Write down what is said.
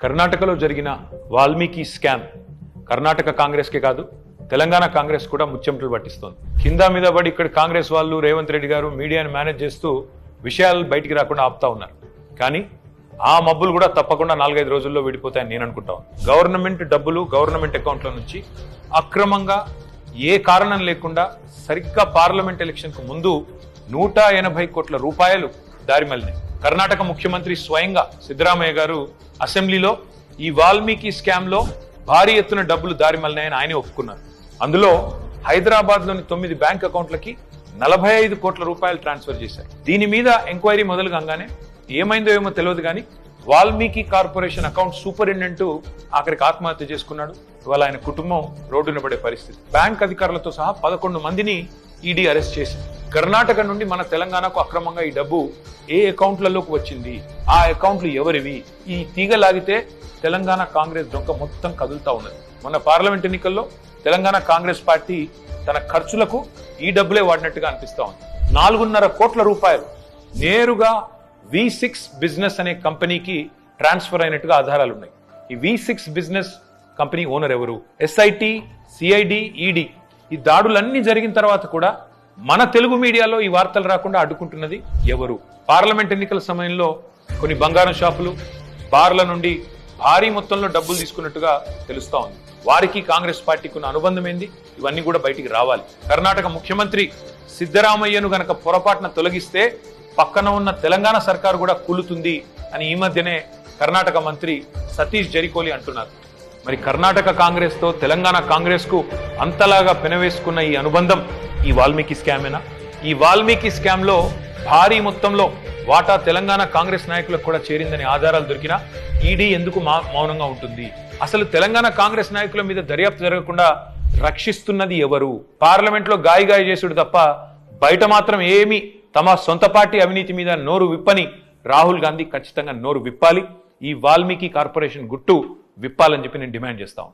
కర్ణాటకలో జరిగిన వాల్మీకి స్కామ్ కర్ణాటక కాంగ్రెస్కే కాదు తెలంగాణ కాంగ్రెస్ కూడా ముచ్చెమటలు పట్టిస్తోంది. కింద మీద పడి ఇక్కడ కాంగ్రెస్ వాళ్ళు రేవంత్ రెడ్డి గారు మీడియాని మేనేజ్ చేస్తూ విషయాలు బయటికి రాకుండా ఆపుతా ఉన్నారు. కానీ ఆ మబ్బులు కూడా తప్పకుండా 4-5 రోజుల్లో విడిపోతాయని నేను అనుకుంటాను. గవర్నమెంట్ డబ్బులు గవర్నమెంట్ అకౌంట్ల నుంచి అక్రమంగా ఏ కారణం లేకుండా సరిగ్గా పార్లమెంట్ ఎలక్షన్కు ముందు 180 కోట్ల రూపాయలు దారి మళ్లినాయి. కర్ణాటక ముఖ్యమంత్రి స్వయంగా సిద్ధరామయ్య గారు అసెంబ్లీలో ఈ వాల్మీకి స్కామ్ లో భారీ ఎత్తున డబ్బులు దారి మళ్లినాయని ఆయనే ఒప్పుకున్నారు. అందులో హైదరాబాద్ లోని 9 బ్యాంక్ అకౌంట్లకి 45 కోట్ల రూపాయలు ట్రాన్స్ఫర్ చేశారు. దీని మీద ఎంక్వైరీ మొదలు కాగానే ఏమైందో ఏమో తెలియదు కానీ వాల్మీకి కార్పొరేషన్ అకౌంట్ సూపరింటెండెంట్ ఆఖరికి ఆత్మహత్య చేసుకున్నాడు. ఇవాళ ఆయన కుటుంబం రోడ్డున పడే పరిస్థితి. బ్యాంక్ అధికారులతో సహా 11 మందిని ఈడీ అరెస్ట్ చేసింది. కర్ణాటక నుండి మన తెలంగాణకు అక్రమంగా ఈ డబ్బు ఏ అకౌంట్లలోకి వచ్చింది, ఆ అకౌంట్లు ఎవరివి, ఈ తీగ లాగితే తెలంగాణ కాంగ్రెస్ డొంక మొత్తం కదులుతా ఉన్నది. మొన్న పార్లమెంట్ ఎన్నికల్లో తెలంగాణ కాంగ్రెస్ పార్టీ తన ఖర్చులకు ఈ డబ్బులే వాడినట్టుగా అనిపిస్తా ఉంది. 4.5 కోట్ల రూపాయలు నేరుగా V6 బిజినెస్ అనే కంపెనీకి ట్రాన్స్ఫర్ అయినట్టుగా ఆధారాలు ఉన్నాయి. ఈ V6 బిజినెస్ కంపెనీ ఓనర్ ఎవరు? SIT, CID, ED ఈ దాడులన్నీ జరిగిన తర్వాత కూడా మన తెలుగు మీడియాలో ఈ వార్తలు రాకుండా అడ్డుకుంటున్నది ఎవరు? పార్లమెంట్ ఎన్నికల సమయంలో కొన్ని బంగారం షాపులు, బార్ల నుండి భారీ మొత్తంలో డబ్బులు తీసుకున్నట్టుగా తెలుస్తా ఉంది. వారికి కాంగ్రెస్ పార్టీకి ఉన్న అనుబంధం ఏంది? ఇవన్నీ కూడా బయటికి రావాలి. కర్ణాటక ముఖ్యమంత్రి సిద్ధరామయ్యను గనక పొరపాటున తొలగిస్తే పక్కన ఉన్న తెలంగాణ సర్కారు కూడా కూలుతుంది అని ఈ మధ్యనే కర్ణాటక మంత్రి సతీష్ జరికోలి అంటున్నారు. మరి కర్ణాటక కాంగ్రెస్ తో తెలంగాణ కాంగ్రెస్ కు అంతలాగా పెనవేసుకున్న ఈ అనుబంధం ఈ వాల్మీకి స్కామేనా? ఈ వాల్మీకి స్కామ్ లో భారీ మొత్తంలో వాటా తెలంగాణ కాంగ్రెస్ నాయకులకు కూడా చేరిందని ఆధారాలు దొరికినా ఈడీ ఎందుకు మౌనంగా ఉంటుంది? అసలు తెలంగాణ కాంగ్రెస్ నాయకుల మీద దర్యాప్తు జరగకుండా రక్షిస్తున్నది ఎవరు? పార్లమెంట్ లో గాయ చేసుడు తప్ప బయట మాత్రం ఏమీ తమ సొంత పార్టీ అవినీతి మీద నోరు విప్పని రాహుల్ గాంధీ ఖచ్చితంగా నోరు విప్పాలి. ఈ వాల్మీకి కార్పొరేషన్ గుట్టు విప్పాలని చెప్పి నేను డిమాండ్ చేస్తాను.